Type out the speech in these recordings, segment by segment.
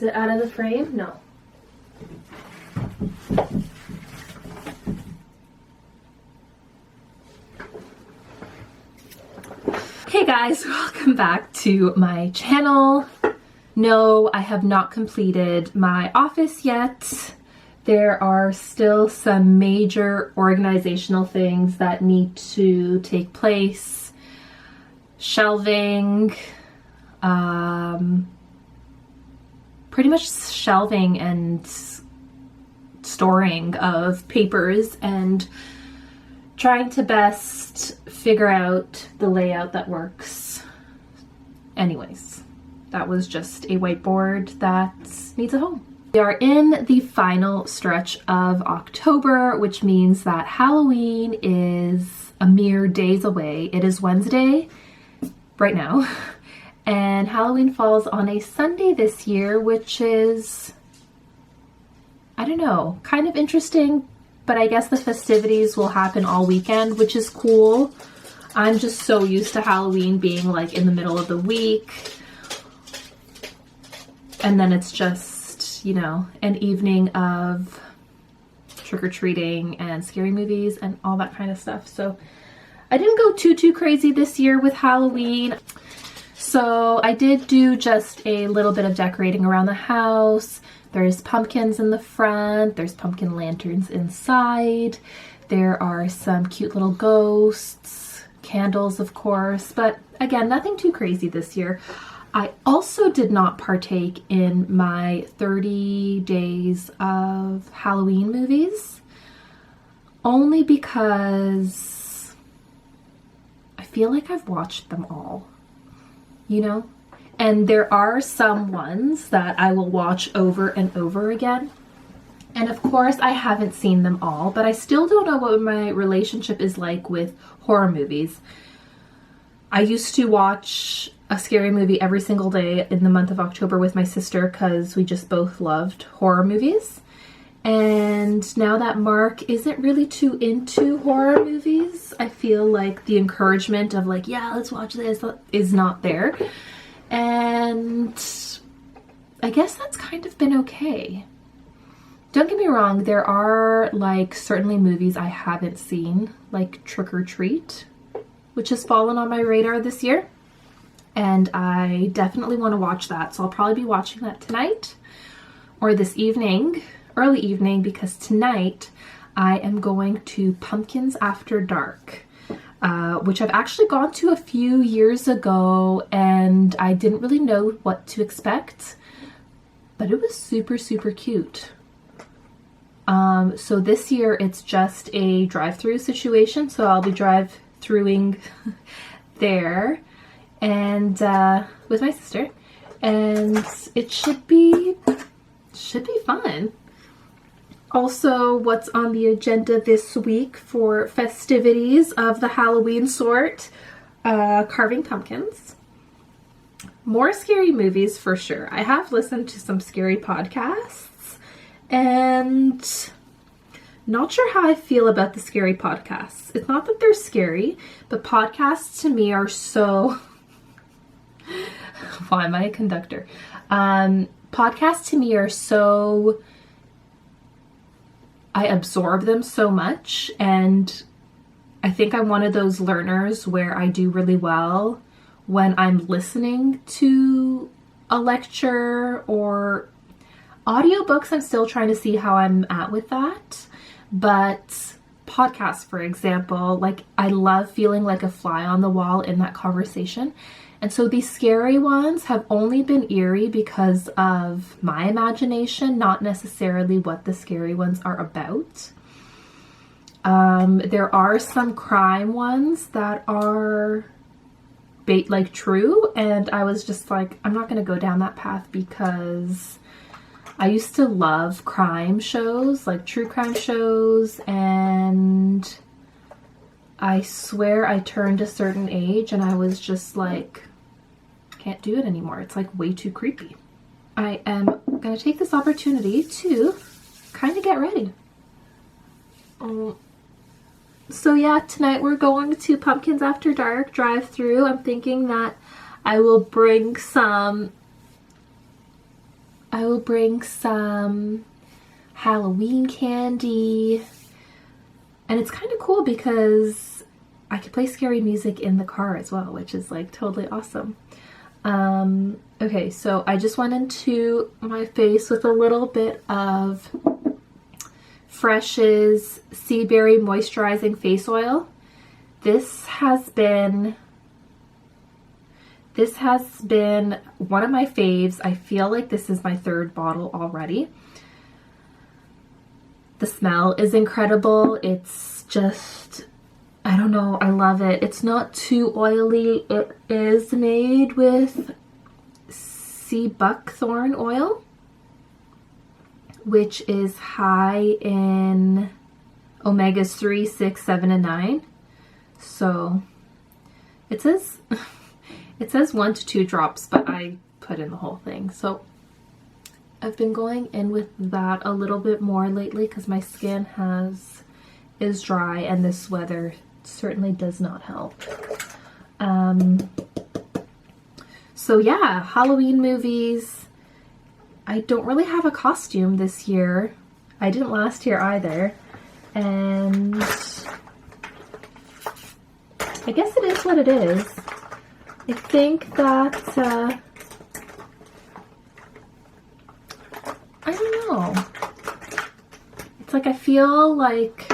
Is it out of the frame? No. Hey guys, welcome back to my channel. No, I have not completed my office yet. There are still some major organizational things that need to take place. Shelving, pretty much shelving and storing of papers, and trying to best figure out the layout that works. Anyways, that was just a whiteboard that needs a home. We are in the final stretch of October, which means that Halloween is a mere days away. It is Wednesday right now, and Halloween falls on a Sunday this year, which is, I don't know, kind of interesting, but I guess the festivities will happen all weekend, which is cool. I'm just so used to Halloween being like in the middle of the week, and then it's just, you know, an evening of trick-or-treating and scary movies and all that kind of stuff. So I didn't go too crazy this year with Halloween. So I did do just a little bit of decorating around the house. There's pumpkins in the front, there's pumpkin lanterns inside, there are some cute little ghosts, candles of course, but again, nothing too crazy this year. I also did not partake in my 30 days of Halloween movies, only because I feel like I've watched them all, you know? And there are some ones that I will watch over and over again. And of course, I haven't seen them all, but I still don't know what my relationship is like with horror movies. I used to watch a scary movie every single day in the month of October with my sister because we just both loved horror movies. And now that Mark isn't really too into horror movies, I feel like the encouragement of like, yeah, let's watch this is not there. And I guess that's kind of been okay. Don't get me wrong, there are like certainly movies I haven't seen, like Trick or Treat, which has fallen on my radar this year. And I definitely want to watch that. So I'll probably be watching that tonight or this evening, early evening, because tonight I am going to Pumpkins After Dark. Which I've actually gone to a few years ago, and I didn't really know what to expect, but it was super cute. So this year it's just a drive-through situation, so I'll be drive-throughing there and with my sister, and it should be fun. Also, what's on the agenda this week for festivities of the Halloween sort? Carving pumpkins. More scary movies for sure. I have listened to some scary podcasts, and not sure how I feel about the scary podcasts. It's not that they're scary, but podcasts to me are so... Why am I a conductor? Podcasts to me are so... I absorb them so much, and I think I'm one of those learners where I do really well when I'm listening to a lecture or audiobooks. I'm still trying to see how I'm at with that, but podcasts, for example, like I love feeling like a fly on the wall in that conversation. And so these scary ones have only been eerie because of my imagination, not necessarily what the scary ones are about. There are some crime ones that are like true, and I was just like, I'm not going to go down that path because I used to love crime shows, like true crime shows, and I swear I turned a certain age and I was just like, can't do it anymore. It's like way too creepy. I am gonna take this opportunity to kind of get ready. So yeah, tonight we're going to Pumpkins After Dark drive-through. I'm thinking that I will bring some I will bring some Halloween candy. And it's kind of cool because I could play scary music in the car as well, which is like totally awesome. Okay, so I just went into my face with a little bit of Fresh's Sea Berry Moisturizing Face Oil. This has been one of my faves. I feel like this is my third bottle already. The smell is incredible. It's just, I don't know, I love it. It's not too oily. It is made with sea buckthorn oil, which is high in omegas 3, 6, 7, and 9. So it says 1 to 2 drops, but I put in the whole thing. So I've been going in with that a little bit more lately because my skin is dry and this weather certainly does not help. So yeah, Halloween movies. I don't really have a costume this year. I didn't last year either. And I guess it is what it is. I think that, I don't know. It's like I feel like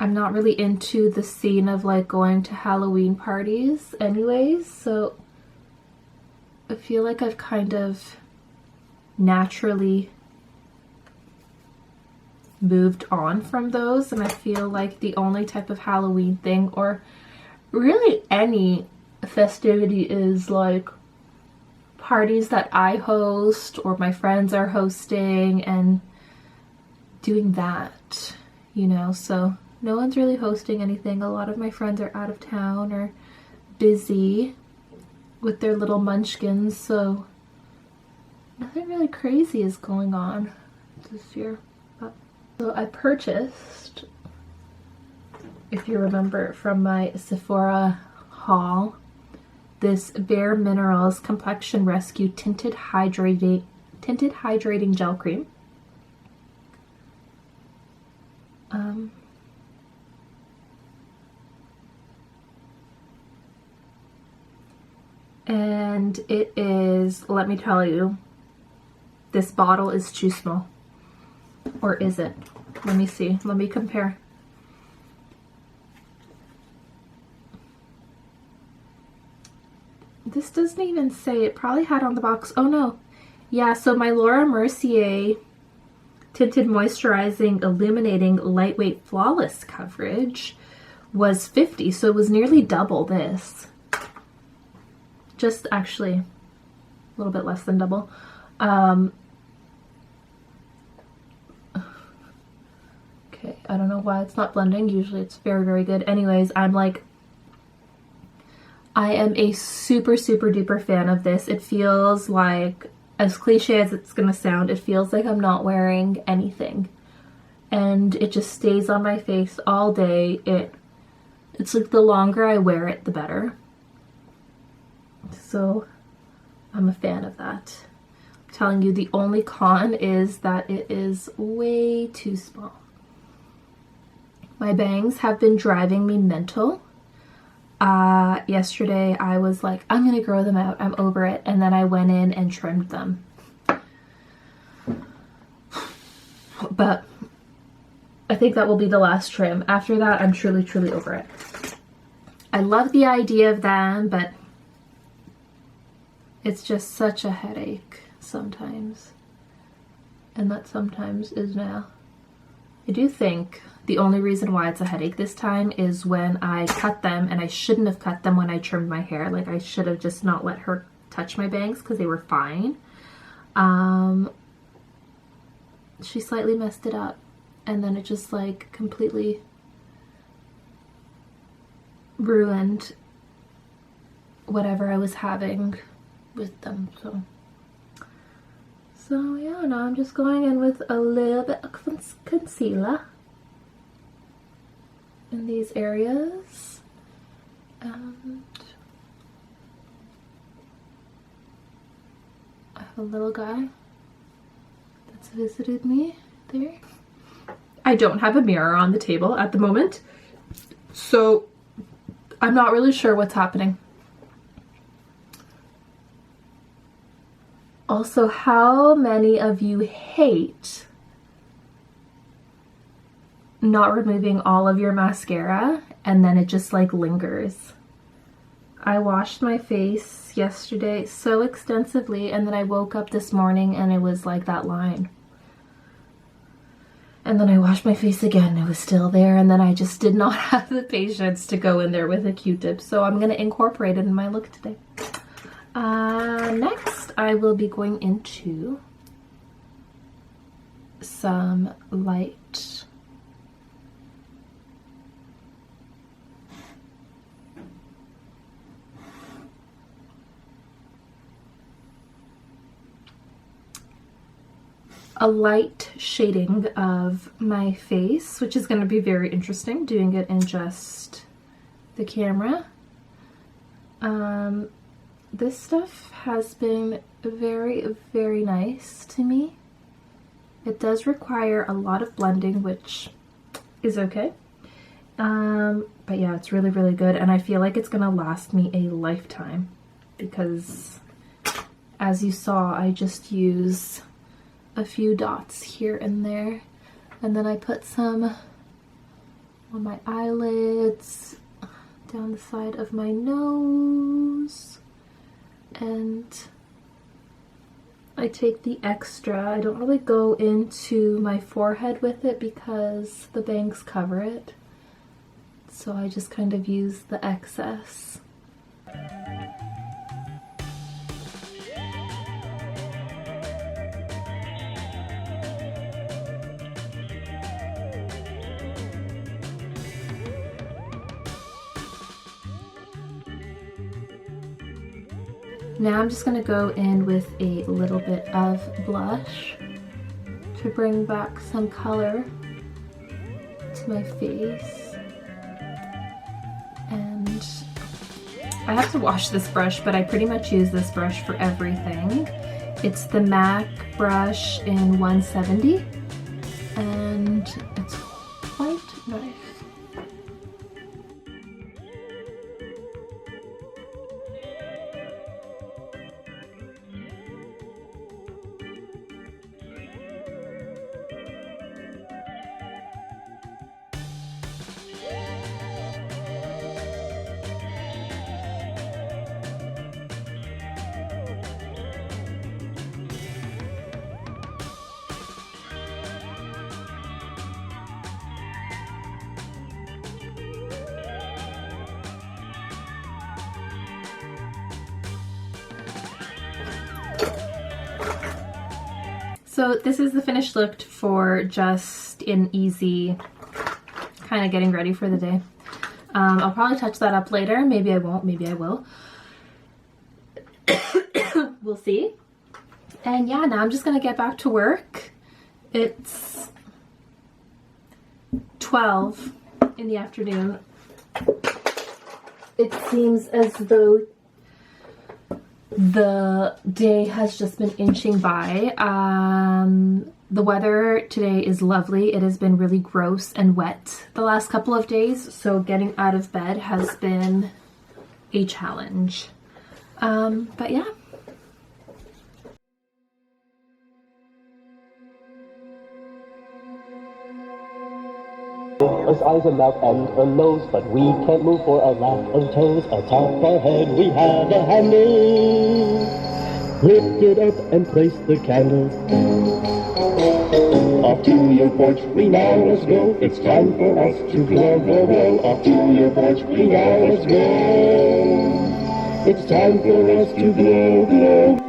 I'm not really into the scene of like going to Halloween parties anyways, so I feel like I've kind of naturally moved on from those, and I feel like the only type of Halloween thing, or really any festivity, is like parties that I host or my friends are hosting and doing that, you know. So no one's really hosting anything. A lot of my friends are out of town or busy with their little munchkins, so nothing really crazy is going on this year. So I purchased, if you remember from my Sephora haul, this Bare Minerals Complexion Rescue Tinted Hydrating Gel Cream. And it is, let me tell you, this bottle is too small. Or is it? Let me see. Let me compare. This doesn't even say. It probably had on the box. Oh no. Yeah, so my Laura Mercier Tinted Moisturizing Illuminating Lightweight Flawless Coverage was 50, so it was nearly double this. Just actually a little bit less than double. Okay, I don't know why it's not blending. Usually it's very, very good. Anyways, I am a super, super duper fan of this. It feels like, as cliche as it's gonna sound, it feels like I'm not wearing anything. And it just stays on my face all day. It's like the longer I wear it, the better. So I'm a fan of that. I'm telling you, the only con is that it is way too small. My bangs have been driving me mental. Yesterday I was like, I'm gonna grow them out, I'm over it, and then I went in and trimmed them. But I think that will be the last trim. After that, I'm truly, truly over it. I love the idea of them, but it's just such a headache sometimes. And that sometimes is now. I do think the only reason why it's a headache this time is when I cut them, and I shouldn't have cut them when I trimmed my hair. Like, I should have just not let her touch my bangs because they were fine. She slightly messed it up, and then it just like completely ruined whatever I was having with them. So yeah, now I'm just going in with a little bit of concealer in these areas, and I have a little guy that's visited me there. I don't have a mirror on the table at the moment, so I'm not really sure what's happening. Also, how many of you hate not removing all of your mascara and then it just like lingers? I washed my face yesterday so extensively, and then I woke up this morning and it was like that line. And then I washed my face again, it was still there, and then I just did not have the patience to go in there with a Q-tip, so I'm gonna incorporate it in my look today. Next, I will be going into some light shading of my face, which is going to be very interesting, doing it in just the camera. This stuff has been very, very nice to me. It does require a lot of blending, which is okay. But yeah, it's really, really good, and I feel like it's gonna last me a lifetime because, as you saw, I just use a few dots here and there, and then I put some on my eyelids, down the side of my nose, and I take the extra. I don't really go into my forehead with it because the bangs cover it, so I just kind of use the excess. Now I'm just going to go in with a little bit of blush to bring back some color to my face. And I have to wash this brush, but I pretty much use this brush for everything. It's the MAC brush in 170, and it's quite nice. So this is the finished look for just an easy kind of getting ready for the day. I'll probably touch that up later. Maybe I won't, maybe I will. We'll see. And yeah, now I'm just gonna get back to work. It's 12 in the afternoon. It seems as though the day has just been inching by. The weather today is lovely. It has been really gross and wet the last couple of days, so getting out of bed has been a challenge. But yeah. Us eyes, a mouth, and a nose, but we can't move for a lack of toes. Atop our head we have a handle. Lift it up and place the candle. Off to your porch we now must go. It's time for us to glow, glow, glow. Off to your porch we now must go. It's time for us to glow, glow.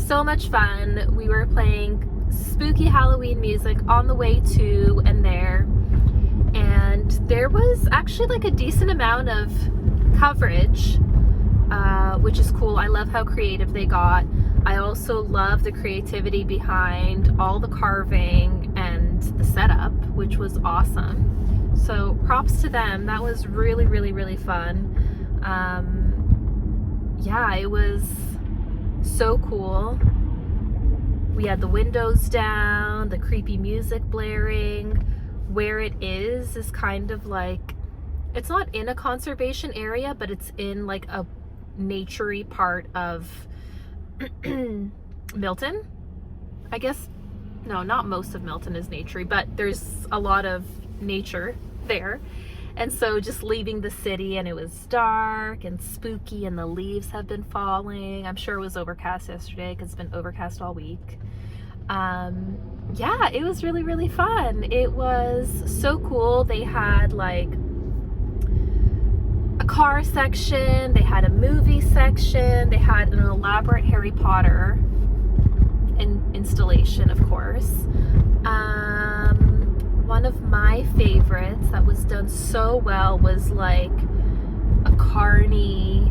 so much fun. We were playing spooky Halloween music on the way to and there, and there was actually like a decent amount of coverage, which is cool. I love how creative they got. I also love the creativity behind all the carving and the setup, which was awesome. So props to them. That was really, really, really fun. Yeah, it was so cool. We had the windows down, the creepy music blaring. Where it is kind of like, it's not in a conservation area, but it's in like a nature-y part of Milton, I guess. No, not most of Milton is nature-y, but there's a lot of nature there. And so just leaving the city, and it was dark and spooky, and the leaves have been falling. I'm sure it was overcast yesterday because it's been overcast all week. Yeah, it was really, really fun. It was so cool. They had like a car section, they had a movie section, they had an elaborate Harry Potter installation, of course. One of my favorites that was done so well was like a carny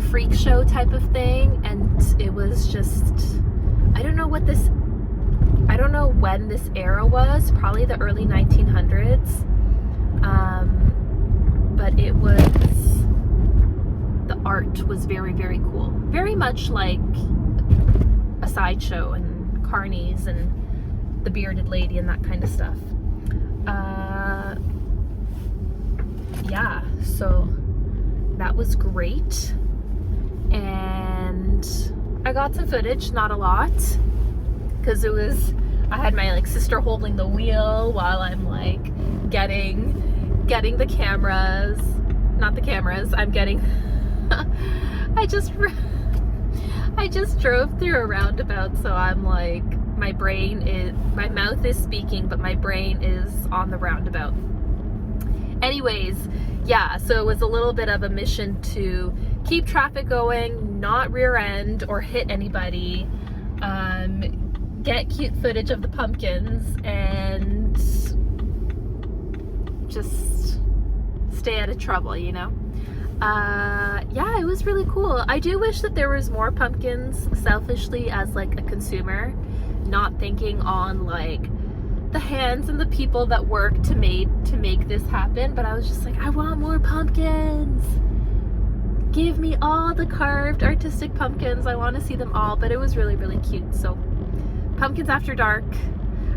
freak show type of thing, and it was just, I don't know when this era was, probably the early 1900s, but it was, the art was very, very cool, very much like a sideshow and carnies and the bearded lady and that kind of stuff. Yeah, so that was great, and I got some footage, not a lot, because I had my like sister holding the wheel while I'm like getting the cameras, not the cameras, I'm getting I just drove through a roundabout, so I'm like, my mouth is speaking, but my brain is on the roundabout. Anyways, yeah, so it was a little bit of a mission to keep traffic going, not rear end or hit anybody, get cute footage of the pumpkins, and just stay out of trouble, you know? Yeah, it was really cool. I do wish that there was more pumpkins, selfishly, as like a consumer, not thinking on like the hands and the people that work to make this happen, but I was just like, I want more pumpkins. Give me all the carved artistic pumpkins. I want to see them all. But it was really, really cute. So Pumpkins After Dark,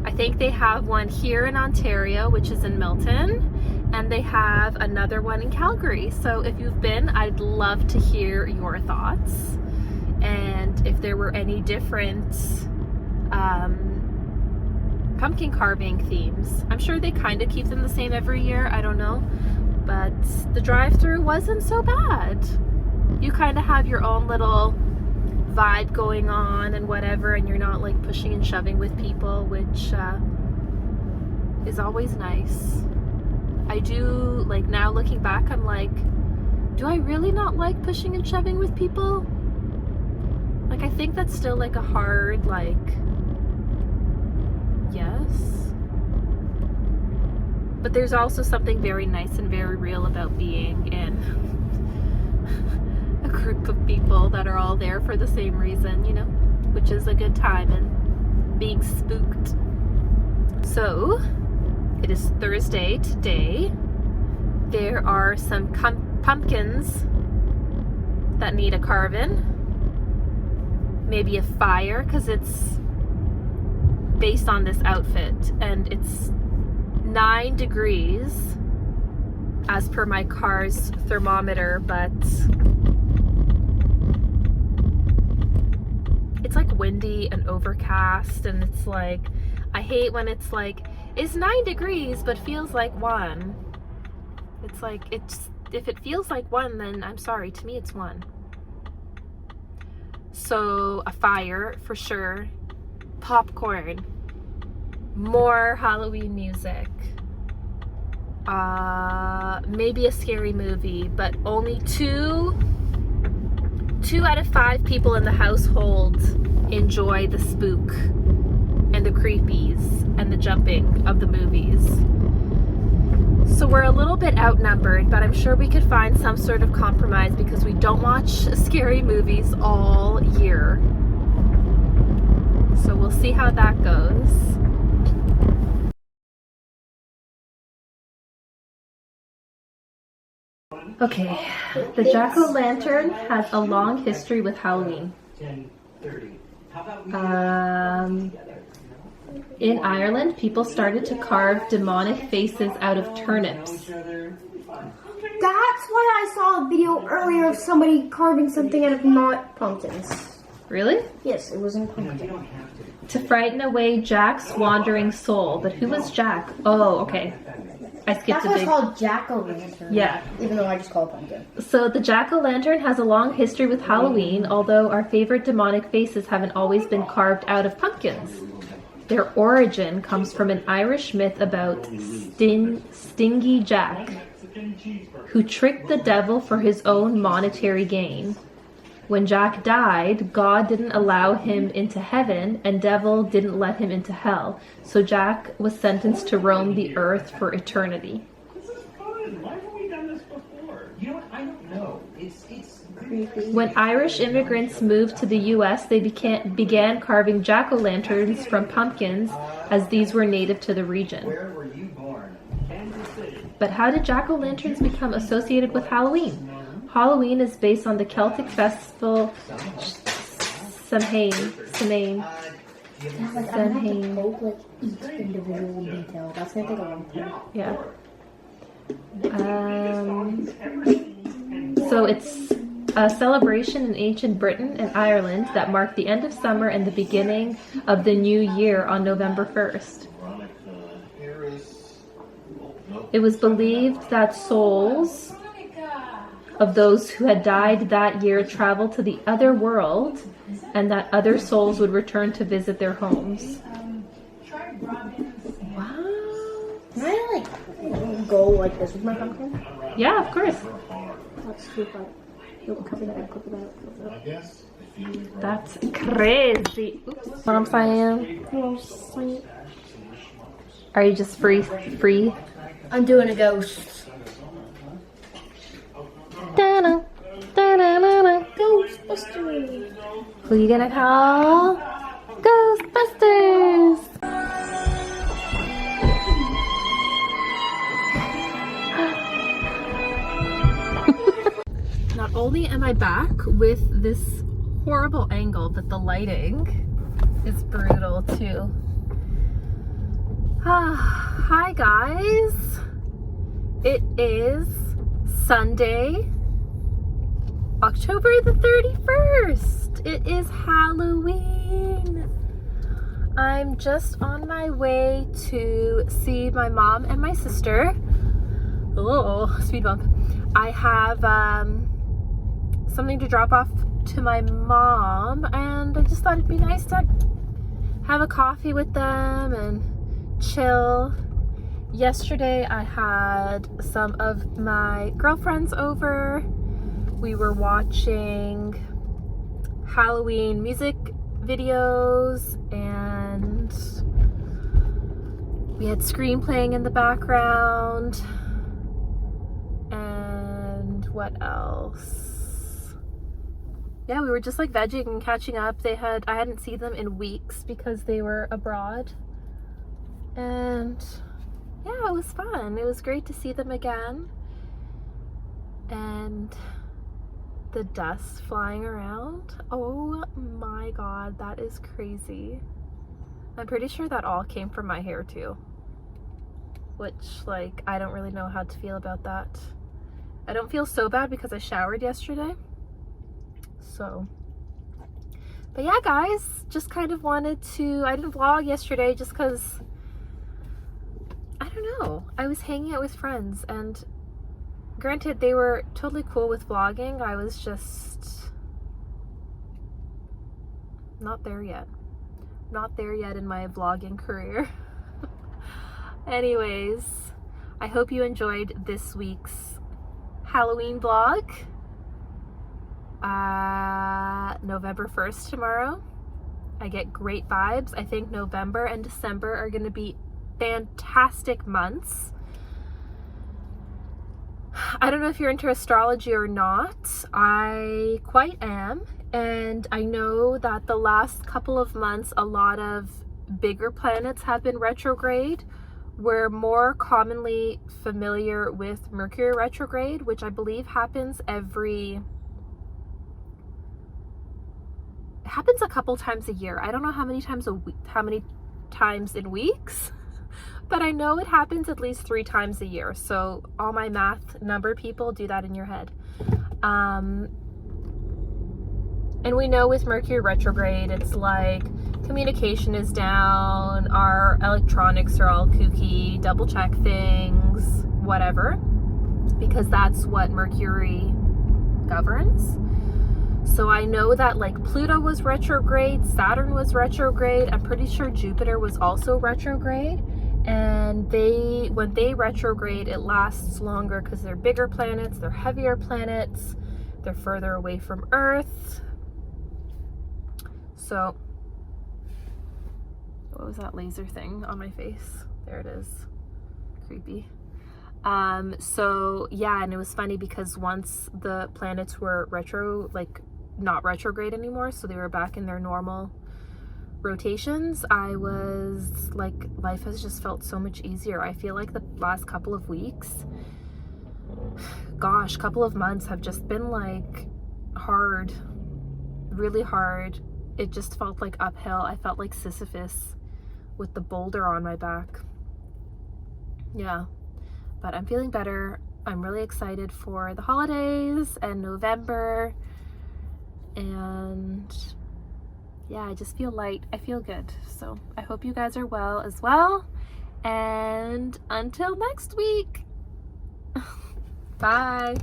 I think they have one here in Ontario, which is in Milton, and they have another one in Calgary. So if you've been, I'd love to hear your thoughts, and if there were any different pumpkin carving themes. I'm sure they kind of keep them the same every year, I don't know, but the drive-through wasn't so bad. You kind of have your own little vibe going on and whatever, and you're not like pushing and shoving with people, which is always nice. I do, like, now looking back, I'm like, do I really not like pushing and shoving with people? Like, I think that's still like a hard, like, yes. But there's also something very nice and very real about being in a group of people that are all there for the same reason, you know, which is a good time and being spooked. So, it is Thursday today. There are some pumpkins that need a carving. Maybe a fire, because it's based on this outfit, and it's 9 degrees as per my car's thermometer, but it's like windy and overcast, and it's like, I hate when it's like, it's 9 degrees but feels like 1. It's like, if it feels like 1, then I'm sorry, to me it's 1. So a fire for sure, popcorn, more Halloween music, maybe a scary movie, but only two out of 5 people in the household enjoy the spook and the creepies and the jumping of the movies. So we're a little bit outnumbered, but I'm sure we could find some sort of compromise because we don't watch scary movies all year. So we'll see how that goes. Okay, the jack-o'-lantern has a long history with Halloween. In Ireland, people started to carve demonic faces out of turnips. That's why I saw a video earlier of somebody carving something out of not pumpkins. Really? Yes, it was in pumpkin. To frighten away Jack's wandering soul. But who was Jack? Oh, okay. I skipped That's a why big... it's called jack-o'-lantern. Yeah. Even though I just call it pumpkin. So the jack-o'-lantern has a long history with Halloween, although our favorite demonic faces haven't always been carved out of pumpkins. Their origin comes from an Irish myth about Stingy Jack, who tricked the devil for his own monetary gain. When Jack died, God didn't allow him into heaven, and devil didn't let him into hell. So Jack was sentenced to roam the earth for eternity. This is fun. Why haven't we done this before? You know what? I don't know. It's When Irish immigrants moved to the U.S., they began carving jack-o'-lanterns from pumpkins, as these were native to the region. Where were you born? Kansas City. But how did jack-o'-lanterns become associated with Halloween? Halloween is based on the Celtic festival Samhain. Yeah, like, I don't have to poke like each individual detail. That's gonna take a long time. Yeah. So it's a celebration in ancient Britain and Ireland that marked the end of summer and the beginning of the new year on November 1st. It was believed that souls of those who had died that year traveled to the other world, and that other souls would return to visit their homes. Wow. Can I go like this with my pumpkin? Yeah, of course. Let's see if I cover that up, cover that up, cover that up. That's crazy. Oops. What I'm saying? Are you just free? I'm doing a ghost. Da-na, da-na-na-na. Ghostbusters. Who you gonna call? Ghostbusters! Not only am I back with this horrible angle, but the lighting is brutal too. Hi guys! It is Sunday, October the 31st. It is Halloween. I'm just on my way to see my mom and my sister. Oh, speed bump. I have something to drop off to my mom, and I just thought it'd be nice to have a coffee with them and chill. Yesterday I had some of my girlfriends over. We were watching Halloween music videos, and we had Scream playing in the background. And what else? Yeah, we were just like vegging and catching up. I hadn't seen them in weeks because they were abroad. And yeah, it was fun. It was great to see them again. And the dust flying around. Oh my god, that is crazy. I'm pretty sure that all came from my hair too. Which, like, I don't really know how to feel about that. I don't feel so bad because I showered yesterday. So, but yeah guys, just kind of wanted to, I didn't vlog yesterday just because, I don't know, I was hanging out with friends, and granted they were totally cool with vlogging. I was just not there yet in my vlogging career. Anyways, I hope you enjoyed this week's Halloween vlog. November 1st tomorrow. I get great vibes. I think November and December are going to be fantastic months. I don't know if you're into astrology or not. I quite am. And I know that the last couple of months, a lot of bigger planets have been retrograde. We're more commonly familiar with Mercury retrograde, which I believe happens it happens a couple times a year. I don't know how many times in weeks, but I know it happens at least 3 times a year. So all my math number people, do that in your head. And we know with Mercury retrograde, it's like communication is down, our electronics are all kooky, double check things, whatever, because that's what Mercury governs. So I know that like Pluto was retrograde, Saturn was retrograde, I'm pretty sure Jupiter was also retrograde. And when they retrograde, it lasts longer because they're bigger planets, they're heavier planets, they're further away from Earth. So, what was that laser thing on my face? There it is. Creepy. So yeah, and it was funny because once the planets were not retrograde anymore, so they were back in their normal rotations, I was like, life has just felt so much easier. I feel like the last couple of weeks, couple of months have just been like hard, really hard. It just felt like uphill. I felt like Sisyphus with the boulder on my back. Yeah, but I'm feeling better. I'm really excited for the holidays and November. And yeah, I just feel light. I feel good. So I hope you guys are well as well. And until next week, bye.